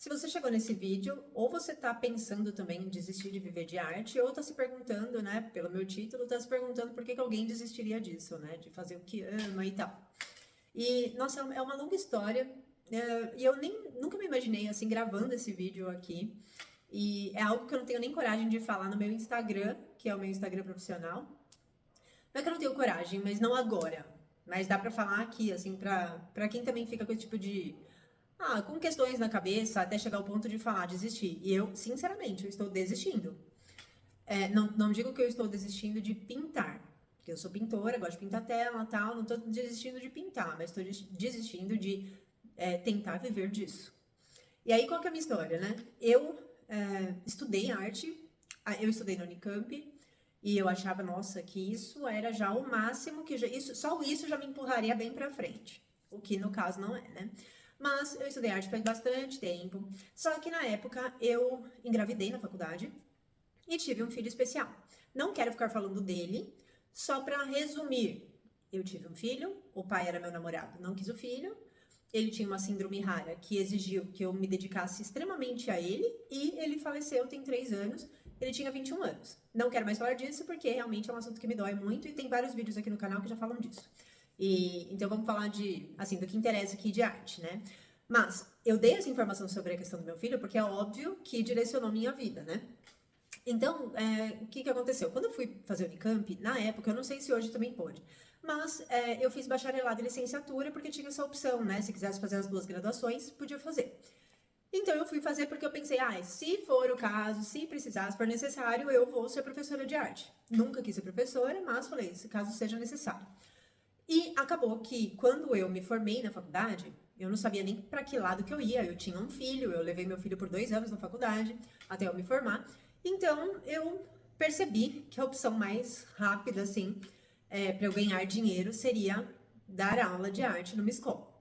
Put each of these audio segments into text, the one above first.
Se você chegou nesse vídeo, ou você está pensando também em desistir de viver de arte, ou está se perguntando, né, pelo meu título, está se perguntando por que alguém desistiria disso, né, de fazer o que ama e tal. E, nossa, é uma longa história, e eu nunca me imaginei, assim, gravando esse vídeo aqui, e é algo que eu não tenho nem coragem de falar no meu Instagram, que é o meu Instagram profissional. Não é que eu não tenho coragem, mas não agora. Mas dá pra falar aqui, assim, pra quem também fica com esse tipo de com questões na cabeça até chegar ao ponto de falar, desistir. E eu, sinceramente, eu estou desistindo. Não digo que eu estou desistindo de pintar, porque eu sou pintora, gosto de pintar tela e tal, não estou desistindo de pintar, mas estou desistindo de tentar viver disso. E aí, qual que é a minha história, né? Eu estudei arte, eu estudei na Unicamp, e eu achava, nossa, que isso era já o máximo, só isso já me empurraria bem pra frente. O que no caso não é, né? Mas eu estudei arte faz bastante tempo. Só que na época eu engravidei na faculdade e tive um filho especial. Não quero ficar falando dele, só pra resumir. Eu tive um filho, o pai era meu namorado, não quis o filho. Ele tinha uma síndrome rara que exigiu que eu me dedicasse extremamente a ele e ele faleceu tem 3 anos. Ele tinha 21 anos. Não quero mais falar disso porque realmente é um assunto que me dói muito e tem vários vídeos aqui no canal que já falam disso. Então vamos falar assim, do que interessa aqui de arte, né? Mas eu dei essa informação sobre a questão do meu filho porque é óbvio que direcionou minha vida, né? Então, o que aconteceu? Quando eu fui fazer o Unicamp, na época, eu não sei se hoje também pode, mas eu fiz bacharelado e licenciatura porque tinha essa opção, né? Se quisesse fazer as 2 graduações, podia fazer. Então eu fui fazer porque eu pensei, se for o caso, se precisar, se for necessário, eu vou ser professora de arte. Nunca quis ser professora, mas falei, se caso seja necessário. E acabou que quando eu me formei na faculdade, eu não sabia nem para que lado que eu ia. Eu tinha um filho, eu levei meu filho por 2 anos na faculdade até eu me formar. Então eu percebi que a opção mais rápida, assim, para eu ganhar dinheiro seria dar aula de arte numa escola.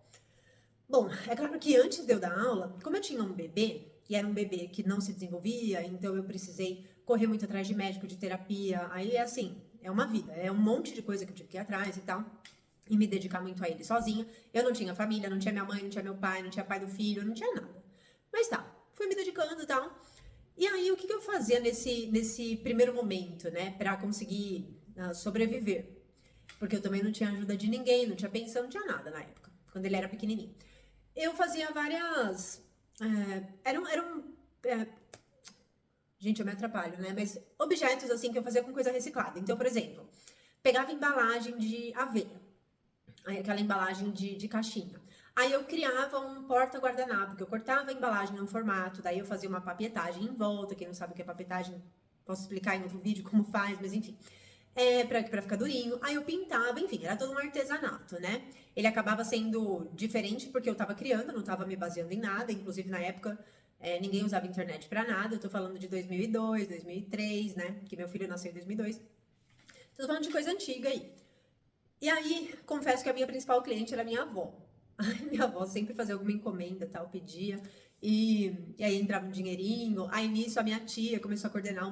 Bom, é claro que antes de eu dar aula, como eu tinha um bebê, e era um bebê que não se desenvolvia, então eu precisei correr muito atrás de médico, de terapia. Aí é assim, é uma vida, é um monte de coisa que eu tive que ir atrás e tal, e me dedicar muito a ele sozinha. Eu não tinha família, não tinha minha mãe, não tinha meu pai, não tinha pai do filho, não tinha nada. Mas tá, fui me dedicando e tal. E aí, o que eu fazia nesse primeiro momento, né, pra conseguir sobreviver? Porque eu também não tinha ajuda de ninguém, não tinha pensão, não tinha nada na época, quando ele era pequenininho. Eu fazia várias. Eram gente, eu me atrapalho, né? Mas objetos assim que eu fazia com coisa reciclada. Então, por exemplo, pegava embalagem de aveia, aquela embalagem de caixinha. Aí eu criava um porta-guardanapo, que eu cortava a embalagem num formato, daí eu fazia uma papetagem em volta. Quem não sabe o que é papetagem, posso explicar em outro vídeo como faz, mas enfim. Pra ficar durinho. Aí eu pintava, enfim, era todo um artesanato, né? Ele acabava sendo diferente porque eu tava criando, não tava me baseando em nada. Inclusive, na época, ninguém usava internet pra nada. Eu tô falando de 2002, 2003, né? Que meu filho nasceu em 2002. Tô falando de coisa antiga aí. E aí, confesso que a minha principal cliente era a minha avó. Ai, minha avó sempre fazia alguma encomenda, tal, pedia. E aí entrava um dinheirinho. Aí nisso a minha tia começou a coordenar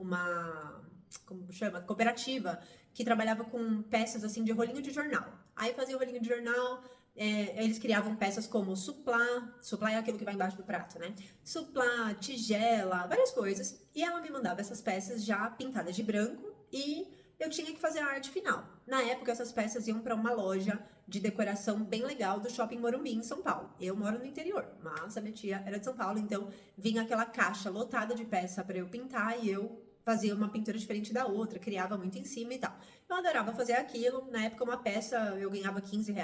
uma como chama? Cooperativa, que trabalhava com peças assim de rolinho de jornal. Aí fazia o rolinho de jornal, eles criavam peças como suplá é aquilo que vai embaixo do prato, né? Suplá, tigela, várias coisas. E ela me mandava essas peças já pintadas de branco e eu tinha que fazer a arte final. Na época, essas peças iam para uma loja de decoração bem legal do Shopping Morumbi, em São Paulo. Eu moro no interior, mas a minha tia era de São Paulo, então vinha aquela caixa lotada de peça para eu pintar e eu fazia uma pintura diferente da outra, criava muito em cima e tal. Eu adorava fazer aquilo. Na época, uma peça eu ganhava R$ 15.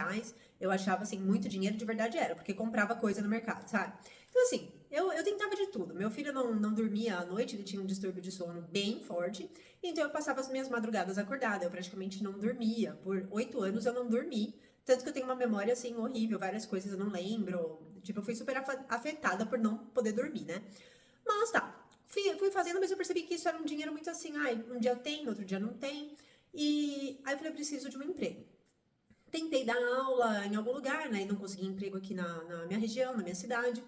Eu achava assim muito dinheiro, de verdade era, porque comprava coisa no mercado, sabe? Então, assim, eu tentava de tudo. Meu filho não dormia à noite, ele tinha um distúrbio de sono bem forte. Então eu passava as minhas madrugadas acordada, eu praticamente não dormia. Por 8 anos eu não dormi. Tanto que eu tenho uma memória assim horrível, várias coisas eu não lembro. Tipo, eu fui super afetada por não poder dormir, né? Mas tá, fui fazendo, mas eu percebi que isso era um dinheiro muito assim, um dia tem, outro dia não tem. E aí eu falei, eu preciso de um emprego. Tentei dar aula em algum lugar, né? E não consegui emprego aqui na minha região, na minha cidade.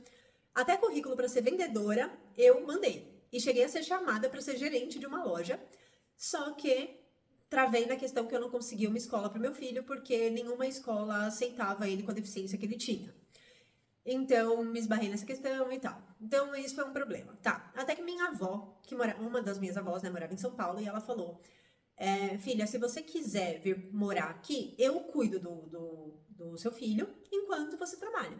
Até currículo para ser vendedora eu mandei. E cheguei a ser chamada para ser gerente de uma loja. Só que travei na questão que eu não conseguia uma escola para meu filho, porque nenhuma escola aceitava ele com a deficiência que ele tinha. Então, me esbarrei nessa questão e tal. Então, isso foi um problema. Tá. Até que minha avó, uma das minhas avós, né, morava em São Paulo, e ela falou: filha, se você quiser vir morar aqui, eu cuido do seu filho enquanto você trabalha.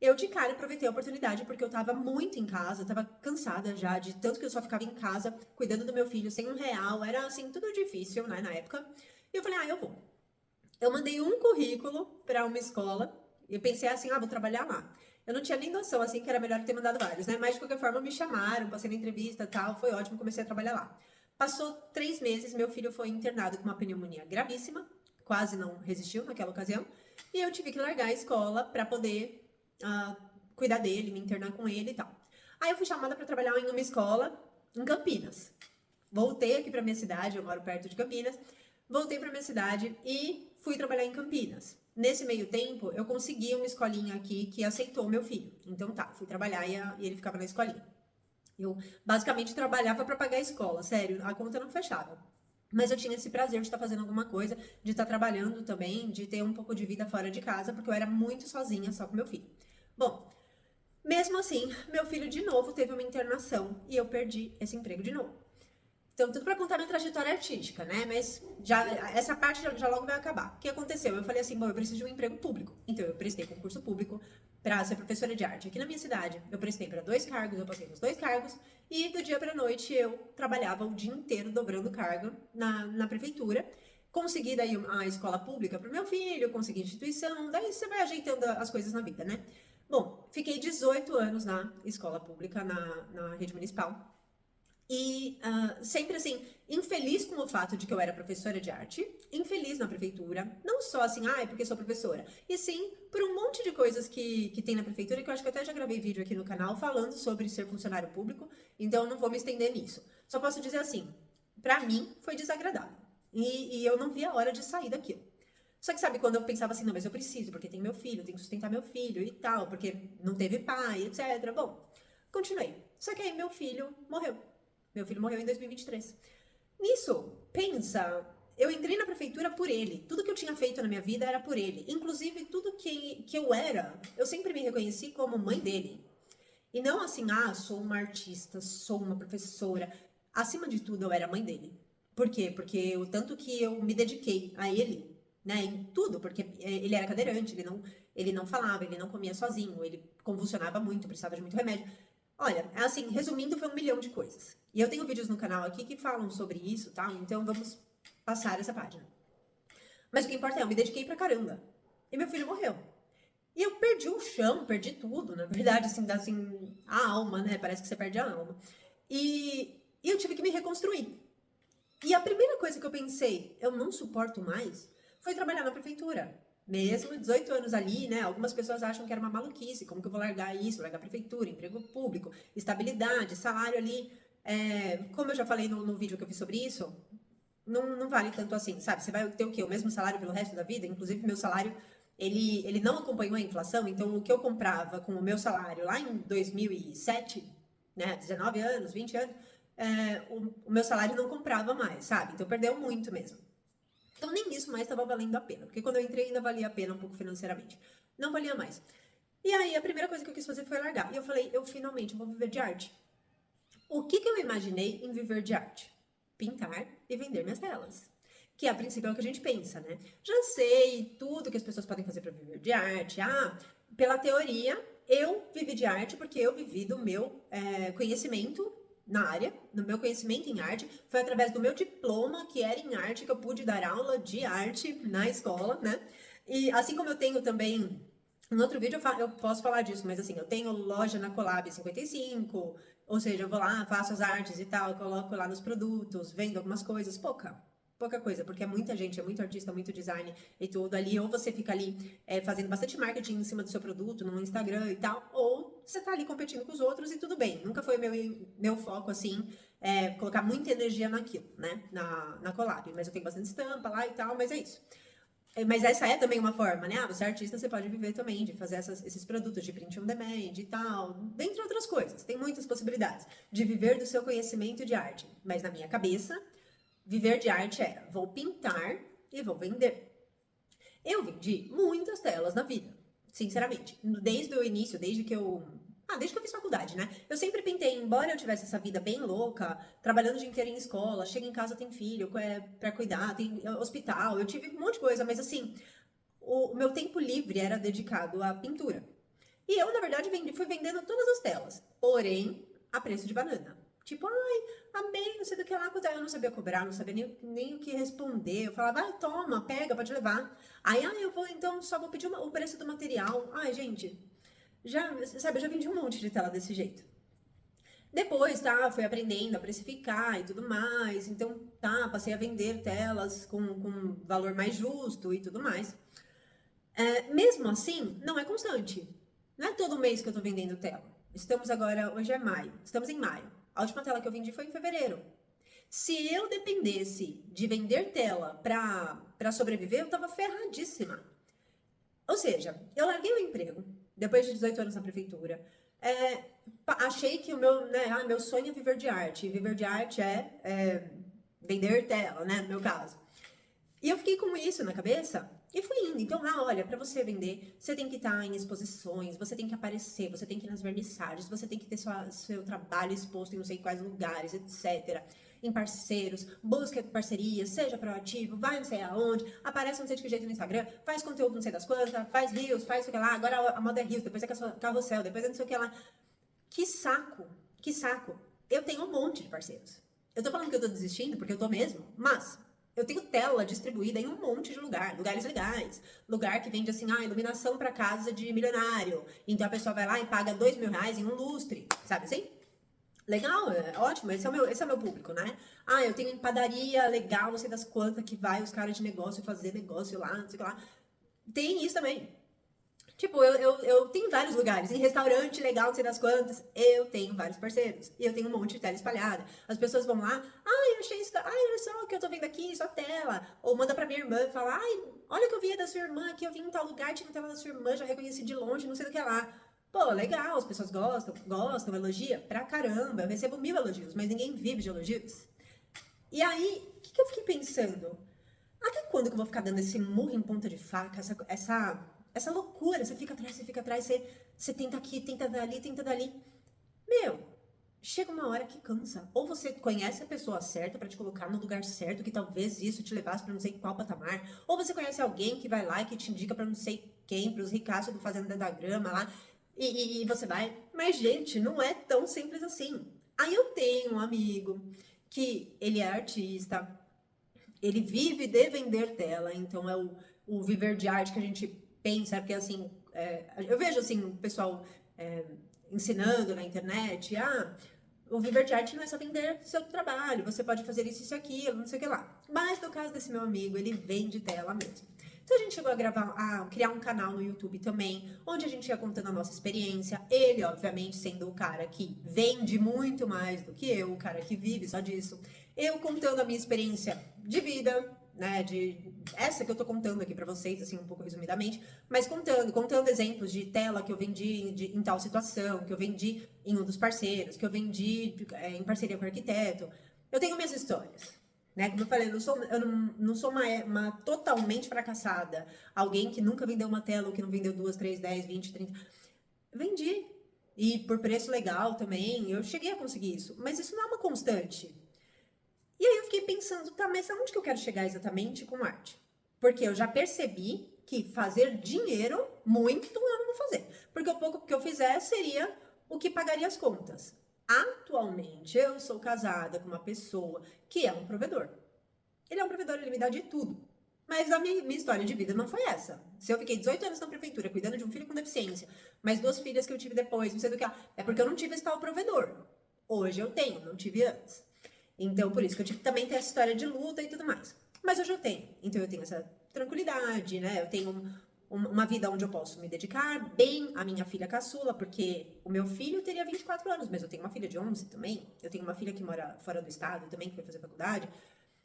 Eu de cara aproveitei a oportunidade porque eu tava muito em casa, tava cansada já de tanto que eu só ficava em casa cuidando do meu filho sem R$ 1, era assim, tudo difícil, né, na época. E eu falei, eu vou. Eu mandei um currículo para uma escola e pensei assim, vou trabalhar lá. Eu não tinha nem noção, assim, que era melhor ter mandado vários, né? Mas de qualquer forma me chamaram, passei na entrevista e tal, foi ótimo, comecei a trabalhar lá. Passou 3 meses, meu filho foi internado com uma pneumonia gravíssima, quase não resistiu naquela ocasião, e eu tive que largar a escola para poder cuidar dele, me internar com ele e tal. Aí eu fui chamada para trabalhar em uma escola em Campinas. Voltei aqui para minha cidade, eu moro perto de Campinas. Voltei para minha cidade e fui trabalhar em Campinas. Nesse meio tempo, eu consegui uma escolinha aqui que aceitou meu filho. Então tá, fui trabalhar e ele ficava na escolinha. Eu basicamente trabalhava para pagar a escola, sério, a conta não fechava. Mas eu tinha esse prazer de estar fazendo alguma coisa, de estar trabalhando também, de ter um pouco de vida fora de casa, porque eu era muito sozinha, só com meu filho. Bom, mesmo assim, meu filho de novo teve uma internação e eu perdi esse emprego de novo. Então, tudo para contar minha trajetória artística, né? Mas essa parte já logo vai acabar. O que aconteceu? Eu falei assim, bom, eu preciso de um emprego público. Então, eu prestei concurso público para ser professora de arte aqui na minha cidade. Eu prestei para 2 cargos, eu passei nos 2 cargos. E do dia para noite eu trabalhava o dia inteiro dobrando cargo na prefeitura. Consegui daí a escola pública para o meu filho, consegui instituição. Daí você vai ajeitando as coisas na vida, né? Bom, fiquei 18 anos na escola pública, na rede municipal. E sempre assim, infeliz com o fato de que eu era professora de arte, infeliz na prefeitura, não só assim, é porque sou professora, e sim por um monte de coisas que tem na prefeitura, que eu acho que eu até já gravei vídeo aqui no canal falando sobre ser funcionário público, então eu não vou me estender nisso. Só posso dizer assim, pra mim foi desagradável, e eu não vi a hora de sair daquilo. Só que sabe, quando eu pensava assim, não, mas eu preciso, porque tem meu filho, tenho que sustentar meu filho e tal, porque não teve pai, etc. Bom, continuei. Só que aí meu filho morreu. Meu filho morreu em 2023. Nisso, pensa, eu entrei na prefeitura por ele. Tudo que eu tinha feito na minha vida era por ele. Inclusive, tudo que eu era, eu sempre me reconheci como mãe dele. E não assim, sou uma artista, sou uma professora. Acima de tudo, eu era mãe dele. Por quê? Porque o tanto que eu me dediquei a ele, né, em tudo, porque ele era cadeirante, ele não falava, ele não comia sozinho, ele convulsionava muito, precisava de muito remédio. Olha, assim, resumindo, foi 1 milhão de coisas. E eu tenho vídeos no canal aqui que falam sobre isso, tá? Então vamos passar essa página. Mas o que importa é, eu me dediquei pra caramba. E meu filho morreu. E eu perdi o chão, perdi tudo, na verdade, assim, dá assim, a alma, né? Parece que você perde a alma. E eu tive que me reconstruir. E a primeira coisa que eu pensei, eu não suporto mais, foi trabalhar na prefeitura. Mesmo 18 anos ali, né? Algumas pessoas acham que era uma maluquice. Como que eu vou largar isso? Largar a prefeitura, emprego público, estabilidade, salário ali. Como eu já falei no vídeo que eu fiz sobre isso, não vale tanto assim, sabe? Você vai ter o quê? O mesmo salário pelo resto da vida? Inclusive, meu salário, ele não acompanhou a inflação. Então, o que eu comprava com o meu salário lá em 2007, né? 19 anos, 20 anos, o meu salário não comprava mais, sabe? Então, perdeu muito mesmo. Então, nem isso mais estava valendo a pena. Porque quando eu entrei, ainda valia a pena um pouco financeiramente. Não valia mais. E aí, a primeira coisa que eu quis fazer foi largar. E eu falei, eu finalmente vou viver de arte. O que eu imaginei em viver de arte? Pintar e vender minhas telas. Que a princípio é o que a gente pensa, né? Já sei tudo que as pessoas podem fazer para viver de arte. Pela teoria, eu vivi de arte porque eu vivi do meu conhecimento na área, do meu conhecimento em arte. Foi através do meu diploma, que era em arte, que eu pude dar aula de arte na escola, né? E assim como eu tenho também. No outro vídeo eu posso falar disso, mas assim, eu tenho loja na Colab 55, ou seja, eu vou lá, faço as artes e tal, coloco lá nos produtos, vendo algumas coisas, pouca coisa, porque é muita gente, é muito artista, muito design e tudo ali, ou você fica ali fazendo bastante marketing em cima do seu produto, no Instagram e tal, ou você tá ali competindo com os outros e tudo bem, nunca foi meu foco, assim, colocar muita energia naquilo, né, na Colab, mas eu tenho bastante estampa lá e tal, mas é isso. Mas essa é também uma forma, né? Você é artista, você pode viver também de fazer esses produtos de print on demand e tal, dentre outras coisas. Tem muitas possibilidades de viver do seu conhecimento de arte. Mas na minha cabeça, viver de arte era: vou pintar e vou vender. Eu vendi muitas telas na vida. Sinceramente. Desde o início, desde que eu fiz faculdade, né? Eu sempre pintei, embora eu tivesse essa vida bem louca, trabalhando o dia inteiro em escola, chega em casa, tem filho, pra cuidar, tem hospital, eu tive um monte de coisa, mas assim, o meu tempo livre era dedicado à pintura. E eu, na verdade, fui vendendo todas as telas, porém, a preço de banana. Tipo, ai, amei, não sei do que lá, eu não sabia cobrar, não sabia nem o que responder. Eu falava, vai, toma, pega, pode levar. Aí, eu vou, então, só vou pedir o preço do material. Ai, gente, sabe, eu já vendi um monte de tela desse jeito. Depois, tá, fui aprendendo a precificar e tudo mais. Então, tá, passei a vender telas com valor mais justo e tudo mais. Mesmo assim, não é constante. Não é todo mês que eu tô vendendo tela. Estamos agora, hoje é maio, estamos em maio. A última tela que eu vendi foi em fevereiro. Se eu dependesse de vender tela pra sobreviver, eu tava ferradíssima. Ou seja, eu larguei o emprego, depois de 18 anos na prefeitura. Achei que meu sonho é viver de arte. E viver de arte é vender tela, né? No meu caso. E eu fiquei com isso na cabeça e fui indo. Então, olha, para você vender, você tem que estar em exposições, você tem que aparecer, você tem que ir nas vernissagens, você tem que ter seu trabalho exposto em não sei quais lugares, etc. Em parceiros, busca parcerias, seja proativo, vai não sei aonde, aparece não sei de que jeito no Instagram, faz conteúdo não sei das quantas, faz reels, faz o que lá, agora a moda é reels, depois é carrossel, depois é não sei o que lá. Que saco, que saco. Eu tenho um monte de parceiros. Eu tô falando que eu tô desistindo, porque eu tô mesmo, mas eu tenho tela distribuída em um monte de lugares legais. Lugar que vende assim, iluminação para casa de milionário. Então a pessoa vai lá e paga R$ 2.000 em um lustre, sabe assim? Legal, é ótimo, esse é o meu público, né? Eu tenho em padaria legal, não sei das quantas, que vai os caras de negócio fazer negócio lá, não sei o que lá. Tem isso também. Tipo, eu tenho vários lugares. Em restaurante legal, não sei das quantas, eu tenho vários parceiros. E eu tenho um monte de tela espalhada. As pessoas vão lá, eu achei isso, olha só o que eu tô vendo aqui, só tela. Ou manda pra minha irmã e fala, olha o que eu vi da sua irmã aqui, eu vi em tal lugar, tinha tela da sua irmã, já reconheci de longe, não sei do que lá. Pô, legal, as pessoas gostam, elogia pra caramba. Eu recebo 1000 elogios, mas ninguém vive de elogios. E aí, o que eu fiquei pensando? Até quando que eu vou ficar dando esse murro em ponta de faca, essa loucura? Você fica atrás, você tenta aqui, tenta dali, tenta dali. Meu, chega uma hora que cansa. Ou você conhece a pessoa certa pra te colocar no lugar certo, que talvez isso te levasse pra não sei qual patamar. Ou você conhece alguém que vai lá e que te indica pra não sei quem, pros ricaços do Fazenda da Grama lá. E você vai. Mas, gente, não é tão simples assim. Aí eu tenho um amigo que ele é artista, ele vive de vender tela, então é o viver de arte que a gente pensa, porque assim, eu vejo assim, o pessoal ensinando na internet, o viver de arte não é só vender seu trabalho, você pode fazer isso e aquilo, não sei o que lá. Mas no caso desse meu amigo, ele vende tela mesmo. Então a gente chegou a criar um canal no YouTube também, onde a gente ia contando a nossa experiência. Ele, obviamente, sendo o cara que vende muito mais do que eu, o cara que vive só disso. Eu contando a minha experiência de vida, né, essa que eu tô contando aqui pra vocês, assim, um pouco resumidamente, mas contando exemplos de tela que eu vendi em tal situação, que eu vendi em um dos parceiros, que eu vendi em parceria com o arquiteto. Eu tenho minhas histórias. Né? Como eu falei, eu não sou uma totalmente fracassada. Alguém que nunca vendeu uma tela ou que não vendeu 2, 3, 10, 20, 30. Vendi. E por preço legal também. Eu cheguei a conseguir isso. Mas isso não é uma constante. E aí eu fiquei pensando, tá, mas aonde que eu quero chegar exatamente com arte? Porque eu já percebi que fazer dinheiro, muito, eu não vou fazer. Porque o pouco que eu fizer seria o que pagaria as contas. Atualmente, eu sou casada com uma pessoa que é um provedor. Ele é um provedor, ele me dá de tudo. Mas a minha história de vida não foi essa. Se eu fiquei 18 anos na prefeitura cuidando de um filho com deficiência, mais 2 filhas que eu tive depois, não sei do que, é porque eu não tive esse tal provedor. Hoje eu tenho, não tive antes. Então, por isso que eu tive também ter essa história de luta e tudo mais. Mas hoje eu tenho. Então, eu tenho essa tranquilidade, né? Eu tenho uma vida onde eu posso me dedicar bem à minha filha caçula, porque o meu filho teria 24 anos, mas eu tenho uma filha de 11 também. Eu tenho uma filha que mora fora do estado também, que foi fazer faculdade.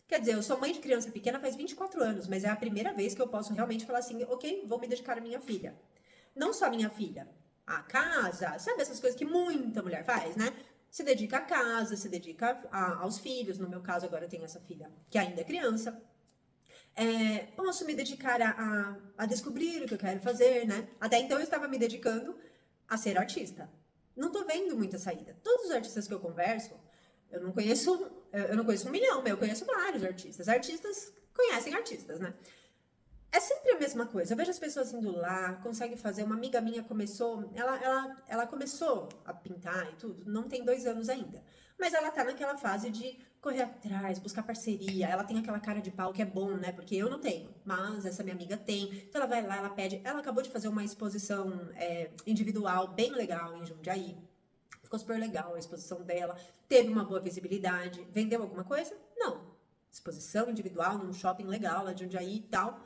Quer dizer, eu sou mãe de criança pequena faz 24 anos, mas é a primeira vez que eu posso realmente falar assim, ok, vou me dedicar à minha filha. Não só a minha filha, a casa, sabe essas coisas que muita mulher faz, né? Se dedica à casa, se dedica aos filhos. No meu caso, agora eu tenho essa filha que ainda é criança. Posso me dedicar a descobrir o que eu quero fazer, né? Até então eu estava me dedicando a ser artista. Não tô vendo muita saída. Todos os artistas que eu converso, eu não conheço 1 milhão, mas eu conheço vários artistas. Artistas conhecem artistas, né? É sempre a mesma coisa. Eu vejo as pessoas indo lá, conseguem fazer. Uma amiga minha começou, ela começou a pintar e tudo, não tem 2 anos ainda. Mas ela tá naquela fase de correr atrás, buscar parceria. Ela tem aquela cara de pau que é bom, né? Porque eu não tenho, mas essa minha amiga tem. Então ela vai lá, ela pede. Ela acabou de fazer uma exposição individual bem legal em Jundiaí. Ficou super legal a exposição dela. Teve uma boa visibilidade. Vendeu alguma coisa? Não. Exposição individual num shopping legal lá de Jundiaí e tal,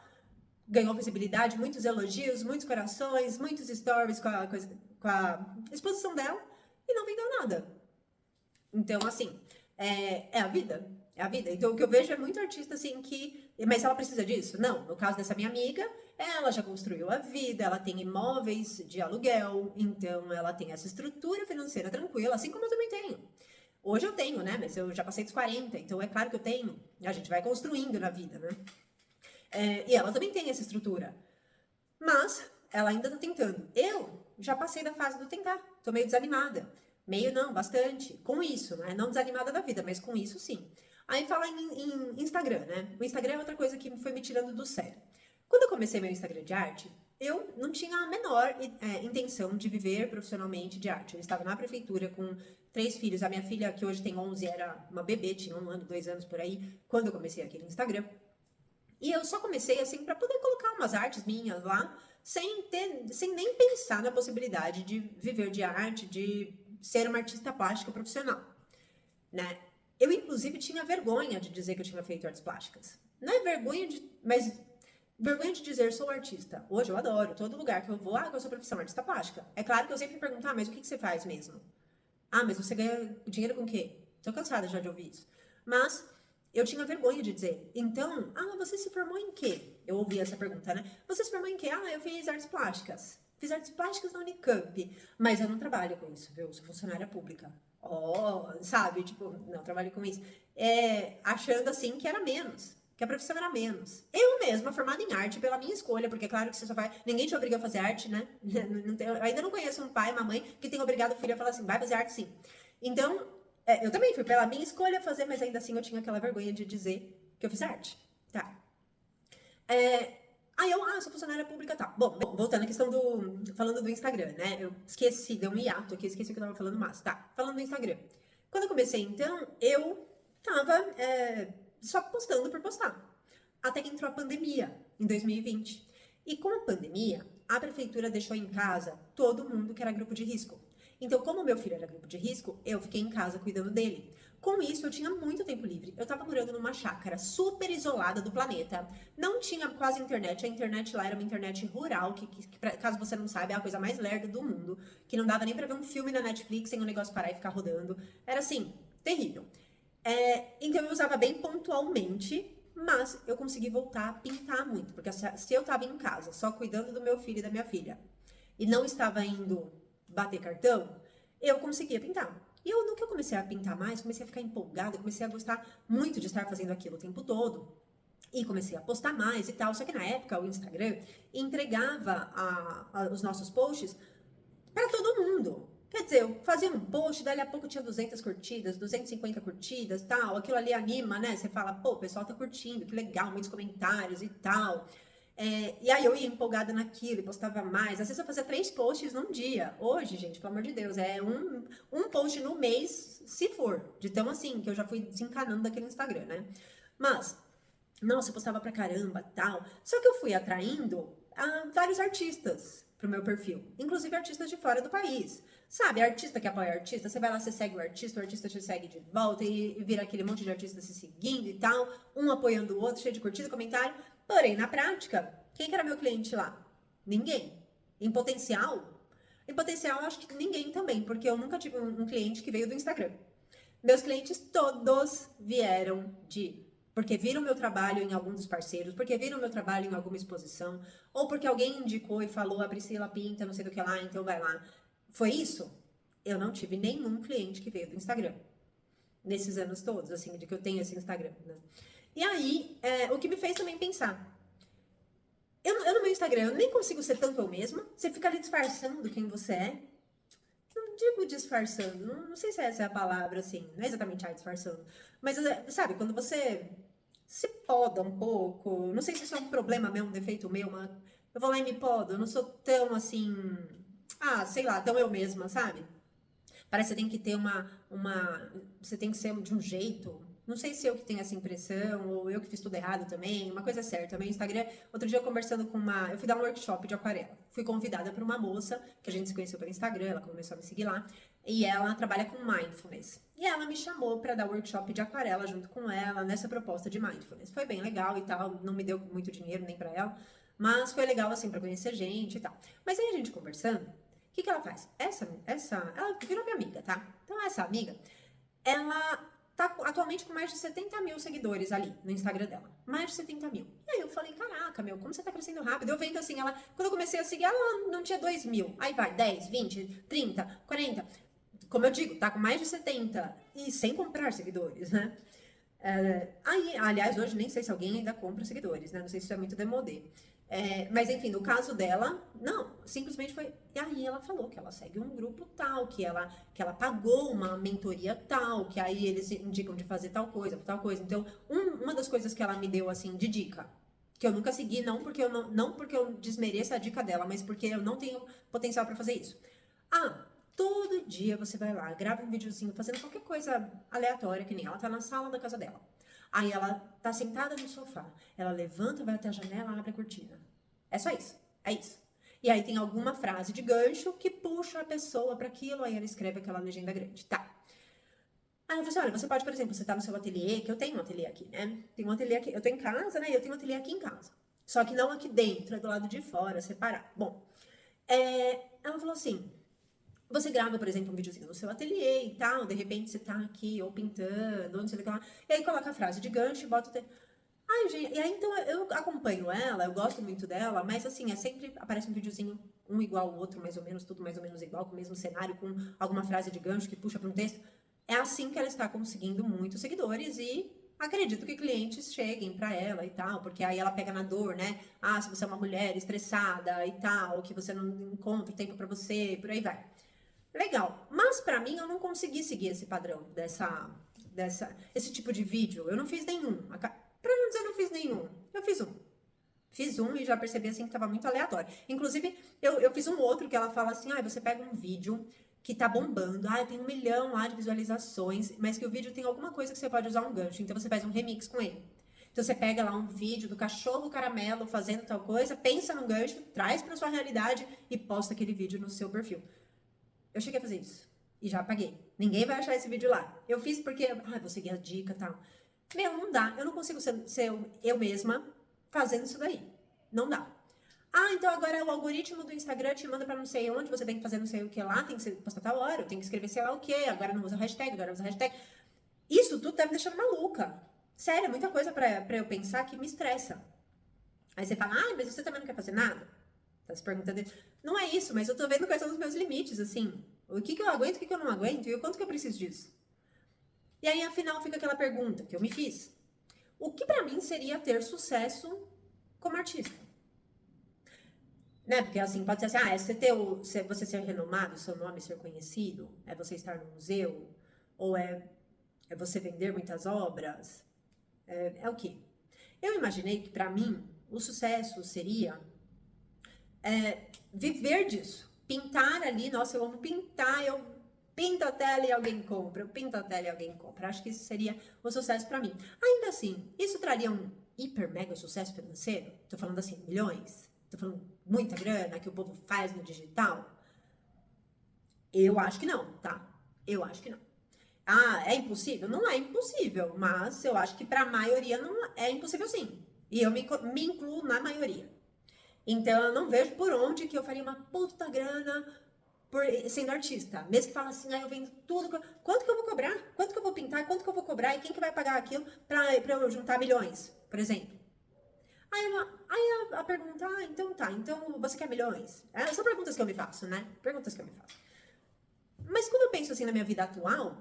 ganhou visibilidade, muitos elogios, muitos corações, muitos stories com a exposição dela e não vendeu nada. Então, assim, é a vida. É a vida. Então, o que eu vejo é muito artista, assim, que... Mas ela precisa disso? Não. No caso dessa minha amiga, ela já construiu a vida, ela tem imóveis de aluguel, então ela tem essa estrutura financeira tranquila, assim como eu também tenho. Hoje eu tenho, né? Mas eu já passei dos 40, então é claro que eu tenho. A gente vai construindo na vida, né? E ela também tem essa estrutura. Mas ela ainda tá tentando. Eu já passei da fase do tentar. Tô meio desanimada. Meio não, bastante. Com isso, né? Não desanimada da vida, mas com isso sim. Aí fala em Instagram, né? O Instagram é outra coisa que foi me tirando do sério. Quando eu comecei meu Instagram de arte, eu não tinha a menor intenção de viver profissionalmente de arte. Eu estava na prefeitura com 3 filhos. A minha filha, que hoje tem 11, era uma bebê, tinha 1 ano, 2 anos por aí, quando eu comecei aquele Instagram. E eu só comecei assim para poder colocar umas artes minhas lá, sem nem pensar na possibilidade de viver de arte, de ser uma artista plástica profissional, né? Eu inclusive tinha vergonha de dizer que eu tinha feito artes plásticas. Não é vergonha mas vergonha de dizer sou artista. Hoje eu adoro, todo lugar que eu vou, qual é a sua profissão? Artista plástica. É claro que eu sempre pergunto, mas o que você faz mesmo? Mas você ganha dinheiro com o quê? Tô cansada já de ouvir isso. Mas eu tinha vergonha de dizer. Então, você se formou em quê? Eu ouvi essa pergunta, né? Você se formou em quê? Eu fiz artes plásticas. Fiz artes plásticas na Unicamp. Mas eu não trabalho com isso, viu? Eu sou funcionária pública. Sabe? Tipo, não trabalho com isso. Achando assim que era menos. Que a profissão era menos. Eu mesma, formada em arte, pela minha escolha, porque claro que você só vai. Ninguém te obriga a fazer arte, né? Ainda não conheço um pai, uma mãe que tem obrigado o filho a falar assim, vai fazer arte sim. Então, eu também fui pela minha escolha fazer, mas ainda assim eu tinha aquela vergonha de dizer que eu fiz arte. Tá. Aí eu, sou funcionária pública e tal. Bom, voltando à questão falando do Instagram, né? Eu esqueci, deu um hiato aqui, esqueci o que eu tava falando mais. Tá, falando do Instagram. Quando eu comecei, então, eu tava só postando por postar. Até que entrou a pandemia, em 2020. E com a pandemia, a prefeitura deixou em casa todo mundo que era grupo de risco. Então, como meu filho era grupo de risco, eu fiquei em casa cuidando dele. Com isso, eu tinha muito tempo livre. Eu tava morando numa chácara super isolada do planeta. Não tinha quase internet. A internet lá era uma internet rural, que caso você não saiba, é a coisa mais lerda do mundo. Que não dava nem pra ver um filme na Netflix sem o negócio parar e ficar rodando. Era assim, terrível. Então eu usava bem pontualmente, mas eu consegui voltar a pintar muito. Porque se eu tava em casa, só cuidando do meu filho e da minha filha, e não estava indo bater cartão, eu conseguia pintar. E no que eu comecei a pintar mais, comecei a ficar empolgada, comecei a gostar muito de estar fazendo aquilo o tempo todo. E comecei a postar mais e tal. Só que na época o Instagram entregava os nossos posts para todo mundo. Quer dizer, eu fazia um post, dali a pouco tinha 200 curtidas, 250 curtidas, tal. Aquilo ali anima, né? Você fala, pô, o pessoal tá curtindo, que legal, muitos comentários e tal. E aí eu ia empolgada naquilo e postava mais. Às vezes eu fazia 3 posts num dia. Hoje, gente, pelo amor de Deus, é um post no mês, se for. De tão assim, que eu já fui desencanando daquele Instagram, né? Mas, nossa, eu postava pra caramba, tal. Só que eu fui atraindo vários artistas pro meu perfil. Inclusive artistas de fora do país. Sabe, artista que apoia artista, você vai lá, você segue o artista te segue de volta e vira aquele monte de artistas se seguindo e tal, um apoiando o outro, cheio de curtida, comentário. Porém, na prática, quem que era meu cliente lá? Ninguém. Em potencial, eu acho que ninguém também, porque eu nunca tive um cliente que veio do Instagram. Meus clientes todos vieram porque viram meu trabalho em algum dos parceiros, porque viram meu trabalho em alguma exposição, ou porque alguém indicou e falou, a Priscila pinta, não sei do que lá, então vai lá. Foi isso? Eu não tive nenhum cliente que veio do Instagram. Nesses anos todos, assim, de que eu tenho esse Instagram, né? E aí, o que me fez também pensar, eu no meu Instagram, eu nem consigo ser tanto eu mesma, você fica ali disfarçando quem você é. Não digo disfarçando, não sei se essa é a palavra, assim, não é exatamente disfarçando, mas sabe, quando você se poda um pouco, não sei se isso é um problema meu, um defeito meu, mas eu vou lá e me podo, eu não sou tão assim, sei lá, tão eu mesma, sabe? Parece que você tem que ter você tem que ser de um jeito. Não sei se eu que tenho essa impressão, ou eu que fiz tudo errado também. Uma coisa é certa, meu Instagram. Outro dia eu conversando com eu fui dar um workshop de aquarela. Fui convidada por uma moça, que a gente se conheceu pelo Instagram, ela começou a me seguir lá. E ela trabalha com mindfulness. E ela me chamou para dar workshop de aquarela junto com ela, nessa proposta de mindfulness. Foi bem legal e tal, não me deu muito dinheiro nem para ela, mas foi legal assim para conhecer gente e tal. Mas aí a gente conversando, que ela faz? Ela virou minha amiga, tá? Então, essa amiga, ela tá atualmente com mais de 70 mil seguidores ali no Instagram dela. Mais de 70 mil. E aí eu falei, caraca, meu, como você tá crescendo rápido? Eu vendo assim, quando eu comecei a seguir, ela não tinha 2 mil. Aí vai, 10, 20, 30, 40. Como eu digo, tá com mais de 70 e sem comprar seguidores, né? Aliás, hoje nem sei se alguém ainda compra seguidores, né? Não sei se isso é muito demodê. Mas enfim, no caso dela, não, simplesmente foi. E aí ela falou que ela segue um grupo tal, que ela pagou uma mentoria tal, que aí eles indicam de fazer tal coisa, tal coisa. Então, uma das coisas que ela me deu assim de dica, que eu nunca segui, não porque eu desmereça a dica dela, mas porque eu não tenho potencial para fazer isso. Todo dia você vai lá, grava um videozinho fazendo qualquer coisa aleatória, que nem ela tá na sala da casa dela. Aí ela tá sentada no sofá, ela levanta, vai até a janela, abre a cortina. É só isso, é isso. E aí tem alguma frase de gancho que puxa a pessoa para aquilo, aí ela escreve aquela legenda grande. Tá. Aí eu falei assim, olha, você pode, por exemplo, você tá no seu ateliê, que eu tenho um ateliê aqui, né? Tem um ateliê aqui, eu tô em casa, né? E eu tenho um ateliê aqui em casa. Só que não aqui dentro, é do lado de fora, separado. Bom, ela falou assim, você grava, por exemplo, um videozinho no seu ateliê e tal, de repente você tá aqui, ou pintando, ou não sei o que lá, e aí coloca a frase de gancho e bota o Ai, gente, e aí então eu acompanho ela, eu gosto muito dela, mas assim, sempre aparece um videozinho, um igual ao outro, mais ou menos, tudo mais ou menos igual, com o mesmo cenário, com alguma frase de gancho que puxa para um texto. É assim que ela está conseguindo muitos seguidores e acredito que clientes cheguem para ela e tal, porque aí ela pega na dor, né? Se você é uma mulher estressada e tal, que você não encontra tempo para você, por aí vai. Legal, mas para mim eu não consegui seguir esse padrão esse tipo de vídeo. Eu não fiz nenhum. Pra não dizer eu não fiz nenhum, eu fiz um. Fiz um e já percebi assim que tava muito aleatório. Inclusive, eu fiz um outro que ela fala assim: você pega um vídeo que tá bombando, tem 1 milhão lá de visualizações, mas que o vídeo tem alguma coisa que você pode usar um gancho, então você faz um remix com ele. Então você pega lá um vídeo do cachorro caramelo fazendo tal coisa, pensa num gancho, traz pra sua realidade e posta aquele vídeo no seu perfil. Eu cheguei a fazer isso e já apaguei. Ninguém vai achar esse vídeo lá. Eu fiz porque, vou seguir a dica e tal. Meu, não dá. Eu não consigo ser eu mesma fazendo isso daí. Não dá. Então agora o algoritmo do Instagram te manda pra não sei onde, você tem que fazer não sei o que lá, tem que postar tal hora, eu tenho que escrever sei lá o que, agora não usa hashtag, agora usa hashtag. Isso tudo tá me deixando maluca. Sério, é muita coisa pra eu pensar que me estressa. Aí você fala, mas você também não quer fazer nada? Tá se perguntando. Não é isso, mas eu tô vendo quais são os meus limites, assim. O que eu aguento, o que eu não aguento e o quanto que eu preciso disso. E aí, afinal, fica aquela pergunta que eu me fiz. O que pra mim seria ter sucesso como artista? Né? Porque assim, pode ser assim, você ser renomado, seu nome ser conhecido, é você estar no museu, ou é você vender muitas obras, é o quê? Eu imaginei que pra mim o sucesso seria viver disso. Pintar ali, nossa, eu amo pintar, eu pinto a tela e alguém compra, eu pinto a tela e alguém compra. Acho que isso seria um sucesso pra mim. Ainda assim, isso traria um hiper mega sucesso financeiro? Tô falando assim, milhões? Tô falando muita grana que o povo faz no digital? Eu acho que não, tá? Eu acho que não. É impossível? Não é impossível, mas eu acho que pra maioria não é impossível sim. E eu me incluo na maioria. Então, eu não vejo por onde que eu faria uma puta grana sendo artista. Mesmo que fala assim, eu vendo tudo. Quanto que eu vou cobrar? Quanto que eu vou pintar? Quanto que eu vou cobrar? E quem que vai pagar aquilo pra eu juntar milhões, por exemplo? Aí a pergunta, então tá, então você quer milhões? São perguntas que eu me faço, né? Perguntas que eu me faço. Mas quando eu penso assim na minha vida atual,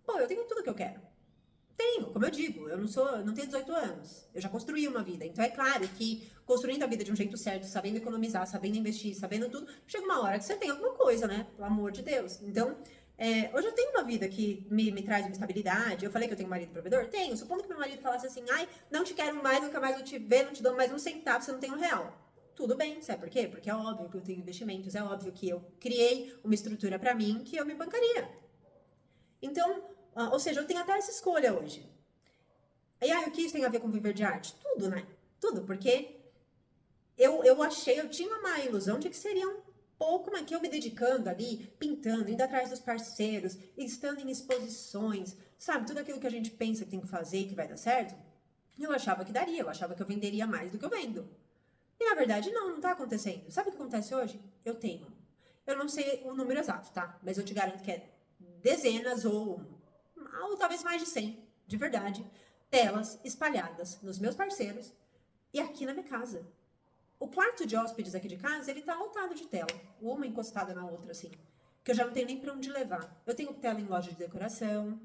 eu tenho tudo que eu quero. Tenho, como eu digo, eu não tenho 18 anos. Eu já construí uma vida. Então é claro que construindo a vida de um jeito certo, sabendo economizar, sabendo investir, sabendo tudo, chega uma hora que você tem alguma coisa, né? Pelo amor de Deus. Então, hoje eu tenho uma vida que me traz uma estabilidade. Eu falei que eu tenho um marido provedor? Tenho. Supondo que meu marido falasse assim, ai, não te quero mais, nunca mais vou te ver, não te dou mais um centavo, você não tem um real. Tudo bem, sabe por quê? Porque é óbvio que eu tenho investimentos, é óbvio que eu criei uma estrutura para mim que eu me bancaria. Então, ou seja, eu tenho até essa escolha hoje. E aí, o que isso tem a ver com viver de arte? Tudo, né? Tudo, porque eu tinha uma ilusão de que seria um pouco, mas que eu me dedicando ali, pintando, indo atrás dos parceiros, estando em exposições, sabe? Tudo aquilo que a gente pensa que tem que fazer e que vai dar certo, eu achava que daria, eu achava que eu venderia mais do que eu vendo. E na verdade, não tá acontecendo. Sabe o que acontece hoje? Eu não sei o número exato, tá? Mas eu te garanto que é dezenas ou talvez mais de 100, de verdade, telas espalhadas nos meus parceiros e aqui na minha casa. O quarto de hóspedes aqui de casa, ele tá lotado de tela, uma encostada na outra, assim, que eu já não tenho nem pra onde levar. Eu tenho tela em loja de decoração,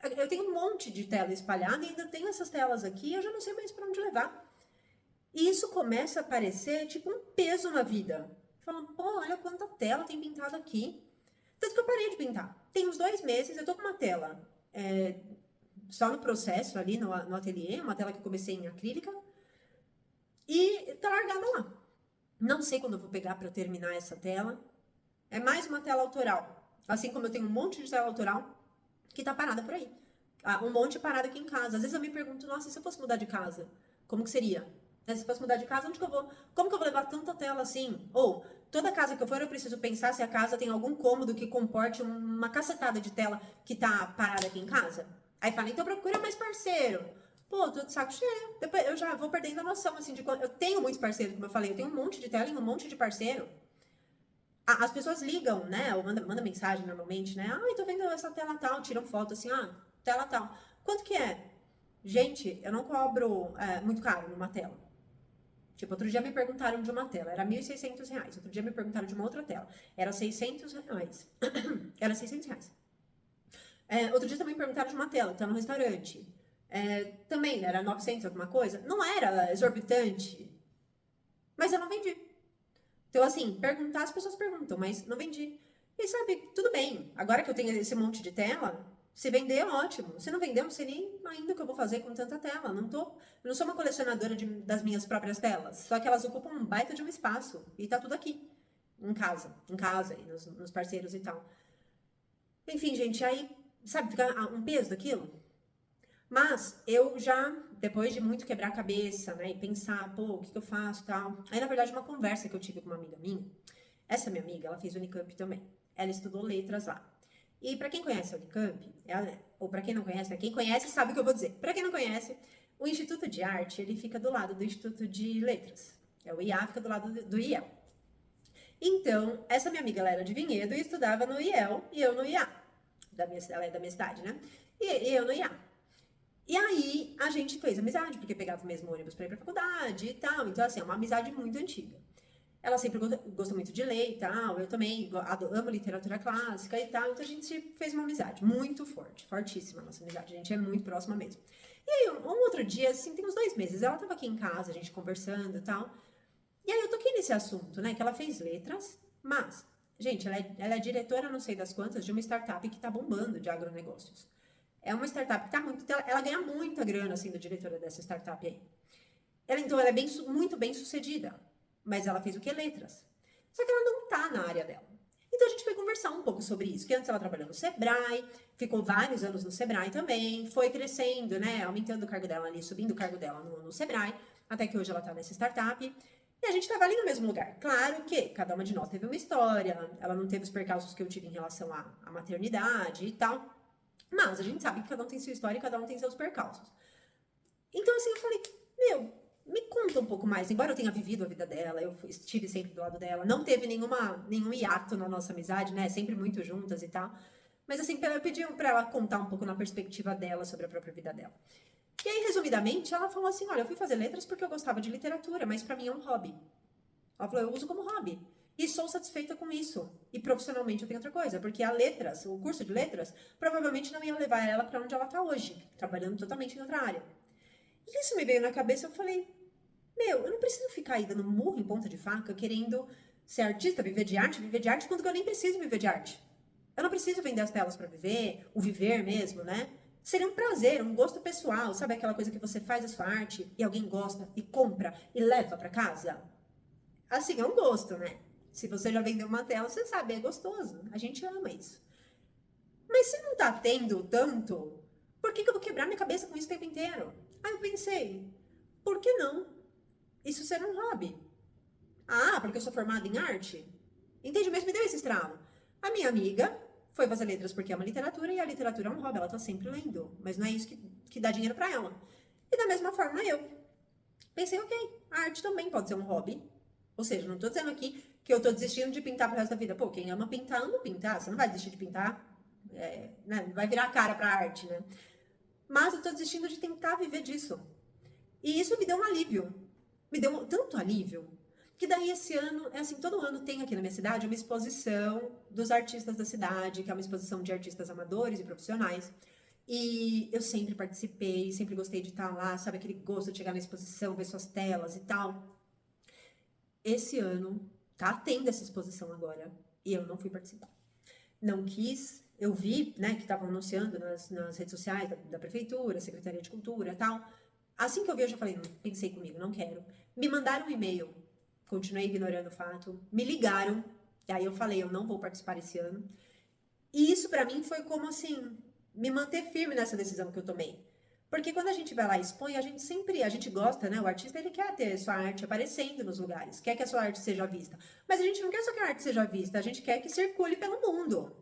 eu tenho um monte de tela espalhada e ainda tenho essas telas aqui e eu já não sei mais pra onde levar. E isso começa a parecer tipo um peso na vida. Falando, pô, olha quanta tela tem pintado aqui. Tanto que eu parei de pintar. Tem uns 2 meses, eu tô com uma tela só no processo ali no ateliê, uma tela que eu comecei em acrílica, e tá largada lá. Não sei quando eu vou pegar para terminar essa tela. É mais uma tela autoral. Assim como eu tenho um monte de tela autoral que tá parada por aí. Um monte parado aqui em casa. Às vezes eu me pergunto, nossa, e se eu fosse mudar de casa? Como que seria? Se eu fosse mudar de casa, onde que eu vou? Como que eu vou levar tanta tela assim? Ou, toda casa que eu for, eu preciso pensar se a casa tem algum cômodo que comporte uma cacetada de tela que tá parada aqui em casa. Aí fala, então procura mais parceiro. Pô, tô de saco cheio. Depois eu já vou perdendo a noção, assim, de quando. Eu tenho muitos parceiros, como eu falei, eu tenho um monte de tela e um monte de parceiro. As pessoas ligam, né? Ou manda mensagem normalmente, né? Ai, tô vendo essa tela tal, tiram foto assim, tela tal. Quanto que é? Gente, eu não cobro muito caro numa tela. Tipo, outro dia me perguntaram de uma tela, era R$ 1.600. Outro dia me perguntaram de uma outra tela, era R$ 600. Era R$ 600. Outro dia também me perguntaram de uma tela, que tá no restaurante. Também era 900 alguma coisa. Não era exorbitante, mas eu não vendi. Então, assim, perguntar, as pessoas perguntam, mas não vendi. E sabe, tudo bem. Agora que eu tenho esse monte de tela, se vender, ótimo. Se não vender, eu não sei nem ainda o que eu vou fazer com tanta tela. Eu não sou uma colecionadora das minhas próprias telas. Só que elas ocupam um baita de um espaço. E tá tudo aqui. Em casa, e nos parceiros e tal. Enfim, gente, aí, sabe, fica um peso daquilo. Mas eu já, depois de muito quebrar a cabeça, né, e pensar, pô, o que eu faço, tal. Aí, na verdade, uma conversa que eu tive com uma amiga minha, essa minha amiga, ela fez Unicamp também. Ela estudou letras lá. E para quem conhece a Unicamp, ou para quem não conhece, né, quem conhece sabe o que eu vou dizer. Para quem não conhece, o Instituto de Arte, ele fica do lado do Instituto de Letras. O IA fica do lado do IEL. Então, essa minha amiga, ela era de Vinhedo e estudava no IEL e eu no IA. Ela é da minha cidade, né? E eu no IA. E aí, a gente fez amizade, porque pegava o mesmo ônibus pra ir pra faculdade e tal. Então, assim, é uma amizade muito antiga. Ela sempre gostou muito de ler e tal. Eu também amo literatura clássica e tal. Então, a gente fez uma amizade muito forte, fortíssima a nossa amizade. A gente é muito próxima mesmo. E aí, um outro dia, assim, tem uns 2 meses, ela tava aqui em casa, a gente conversando e tal. E aí, eu toquei nesse assunto, né? Que ela fez letras, mas, gente, ela é diretora, não sei das quantas, de uma startup que tá bombando de agronegócios. É uma startup que tá muito. Ela ganha muita grana, assim, da diretora dessa startup aí. Então, ela é muito bem sucedida. Mas ela fez o quê? Letras. Só que ela não tá na área dela. Então, a gente foi conversar um pouco sobre isso. Que antes ela trabalhou no Sebrae, ficou vários anos no Sebrae também, foi crescendo, né? Aumentando o cargo dela ali, subindo o cargo dela no Sebrae, até que hoje ela tá nessa startup. E a gente tava ali no mesmo lugar. Claro que cada uma de nós teve uma história, ela não teve os percalços que eu tive em relação à maternidade e tal. Mas a gente sabe que cada um tem sua história e cada um tem seus percalços. Então, assim, eu falei, meu, me conta um pouco mais. Embora eu tenha vivido a vida dela, eu estive sempre do lado dela, não teve nenhum hiato na nossa amizade, né? Sempre muito juntas e tal. Mas, assim, eu pedi pra ela contar um pouco na perspectiva dela sobre a própria vida dela. E aí, resumidamente, ela falou assim: olha, eu fui fazer letras porque eu gostava de literatura, mas pra mim é um hobby. Ela falou, eu uso como hobby. E sou satisfeita com isso. E profissionalmente eu tenho outra coisa, porque a letras, o curso de letras, provavelmente não ia levar ela para onde ela está hoje, trabalhando totalmente em outra área. E isso me veio na cabeça, eu falei, eu não preciso ficar aí dando murro em ponta de faca, querendo ser artista, viver de arte, quando eu nem preciso viver de arte. Eu não preciso vender as telas para viver, o viver mesmo, né? Seria um prazer, um gosto pessoal, sabe aquela coisa que você faz a sua arte e alguém gosta e compra e leva para casa? Assim, é um gosto, né? Se você já vendeu uma tela, você sabe, é gostoso. A gente ama isso. Mas se não tá tendo tanto, por que eu vou quebrar minha cabeça com isso o tempo inteiro? Aí eu pensei, por que não? Isso ser um hobby. Ah, porque eu sou formada em arte? Entende? Mas me deu esse estralo. A minha amiga foi fazer letras porque ama literatura e a literatura é um hobby, ela tá sempre lendo. Mas não é isso que dá dinheiro pra ela. E da mesma forma eu pensei, ok, a arte também pode ser um hobby. Ou seja, não tô dizendo aqui que eu tô desistindo de pintar pro resto da vida. Pô, quem ama pintar. Você não vai desistir de pintar, né? Vai virar a cara pra arte, né? Mas eu tô desistindo de tentar viver disso. E isso me deu um alívio. Me deu tanto alívio que daí esse ano, é assim, todo ano tem aqui na minha cidade uma exposição dos artistas da cidade, que é uma exposição de artistas amadores e profissionais. E eu sempre participei, sempre gostei de estar lá, sabe aquele gosto de chegar na exposição, ver suas telas e tal. Esse ano tá tendo essa exposição agora e eu não fui participar. Não quis, eu vi, né, que estavam anunciando nas redes sociais da prefeitura, Secretaria de Cultura e tal. Assim que eu vi, eu já falei, pensei comigo, não quero. Me mandaram um e-mail, continuei ignorando o fato, me ligaram, e aí eu falei, eu não vou participar esse ano. E isso pra mim foi como assim, me manter firme nessa decisão que eu tomei. Porque quando a gente vai lá e expõe, a gente gosta, né? O artista, ele quer ter sua arte aparecendo nos lugares, quer que a sua arte seja vista. Mas a gente não quer só que a arte seja vista, a gente quer que circule pelo mundo.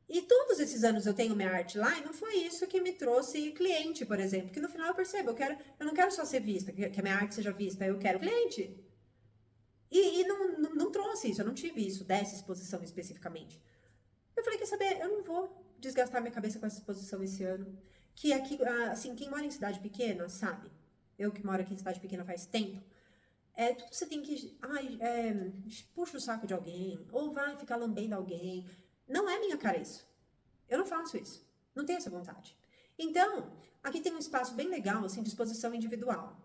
E todos esses anos eu tenho minha arte lá e não foi isso que me trouxe cliente, por exemplo. Que no final eu percebo, eu não quero só ser vista, que a minha arte seja vista, eu quero cliente. E não trouxe isso, eu não tive isso dessa exposição especificamente. Eu falei, quer saber, eu não vou desgastar minha cabeça com essa exposição esse ano. Que aqui, assim, quem mora em cidade pequena, sabe? Eu que moro aqui em cidade pequena faz tempo. Tudo você tem que, puxa o saco de alguém, ou vai ficar lambendo alguém. Não é minha cara isso. Eu não faço isso. Não tenho essa vontade. Então, aqui tem um espaço bem legal, assim, de exposição individual.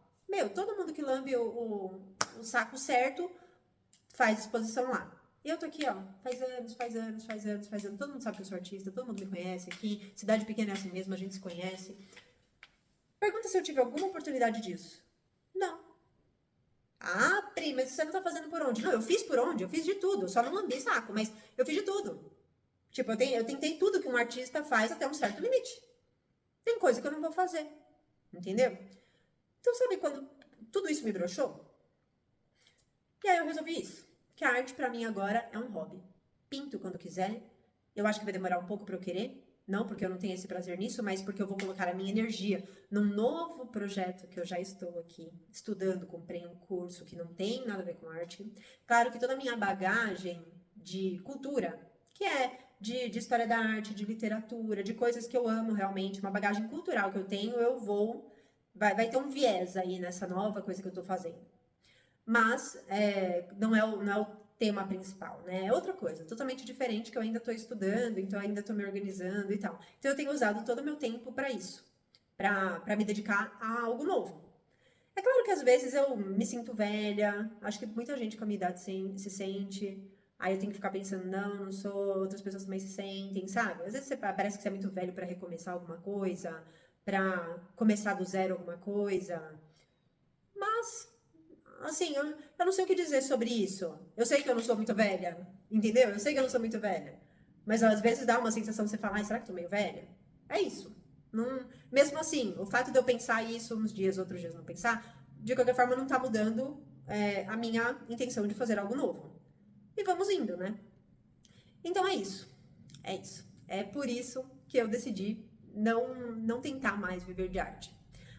Todo mundo que lambe o saco certo faz exposição lá. E eu tô aqui, ó, faz anos. Todo mundo sabe que eu sou artista, todo mundo me conhece aqui. Cidade pequena é assim mesmo, a gente se conhece. Pergunta se eu tive alguma oportunidade disso. Não. Ah, Pri, mas você não tá fazendo por onde? Não, eu fiz por onde? Eu fiz de tudo. Eu só não lambi saco, mas eu fiz de tudo. Tipo, eu tentei tudo que um artista faz até um certo limite. Tem coisa que eu não vou fazer. Entendeu? Então, sabe quando tudo isso me broxou? E aí eu resolvi isso. Que a arte pra mim agora é um hobby. Pinto quando quiser. Eu acho que vai demorar um pouco pra eu querer. Não porque eu não tenho esse prazer nisso, mas porque eu vou colocar a minha energia num novo projeto que eu já estou aqui estudando. Comprei um curso que não tem nada a ver com arte. Claro que toda a minha bagagem de cultura, que é de história da arte, de literatura, de coisas que eu amo realmente, uma bagagem cultural que eu tenho, vai ter um viés aí nessa nova coisa que eu tô fazendo. Mas não é o tema principal, né? É outra coisa, totalmente diferente que eu ainda estou estudando, então eu ainda estou me organizando e tal. Então eu tenho usado todo o meu tempo para isso, para me dedicar a algo novo. É claro que às vezes eu me sinto velha, acho que muita gente com a minha idade se sente. Aí eu tenho que ficar pensando, não sou, outras pessoas também se sentem, sabe? Às vezes parece que você é muito velho para recomeçar alguma coisa, para começar do zero alguma coisa. Mas assim, eu não sei o que dizer sobre isso. Eu sei que eu não sou muito velha, entendeu? Eu sei que eu não sou muito velha. Mas às vezes dá uma sensação de você falar, será que eu tô meio velha? É isso. Mesmo assim, o fato de eu pensar isso uns dias, outros dias não pensar, de qualquer forma não tá mudando a minha intenção de fazer algo novo. E vamos indo, né? Então é isso. É isso. É por isso que eu decidi não tentar mais viver de arte.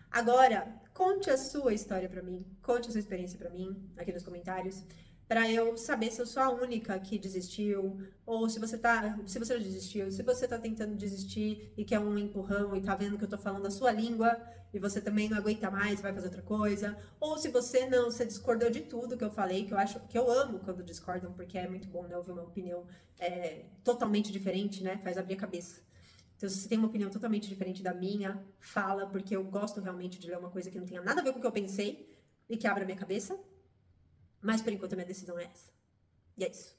Agora, conte a sua história pra mim, conte a sua experiência pra mim aqui nos comentários. para eu saber se eu sou a única que desistiu, ou se você já desistiu, se você tá tentando desistir e quer um empurrão e tá vendo que eu tô falando a sua língua e você também não aguenta mais, vai fazer outra coisa, ou se você não, você discordou de tudo que eu falei, que eu acho que eu amo quando discordam, porque é muito bom, né, ouvir uma opinião totalmente diferente, né, faz abrir a cabeça. Então, se você tem uma opinião totalmente diferente da minha, fala, porque eu gosto realmente de ler uma coisa que não tenha nada a ver com o que eu pensei e que abra a minha cabeça. Mas por enquanto a minha decisão é essa. E é isso.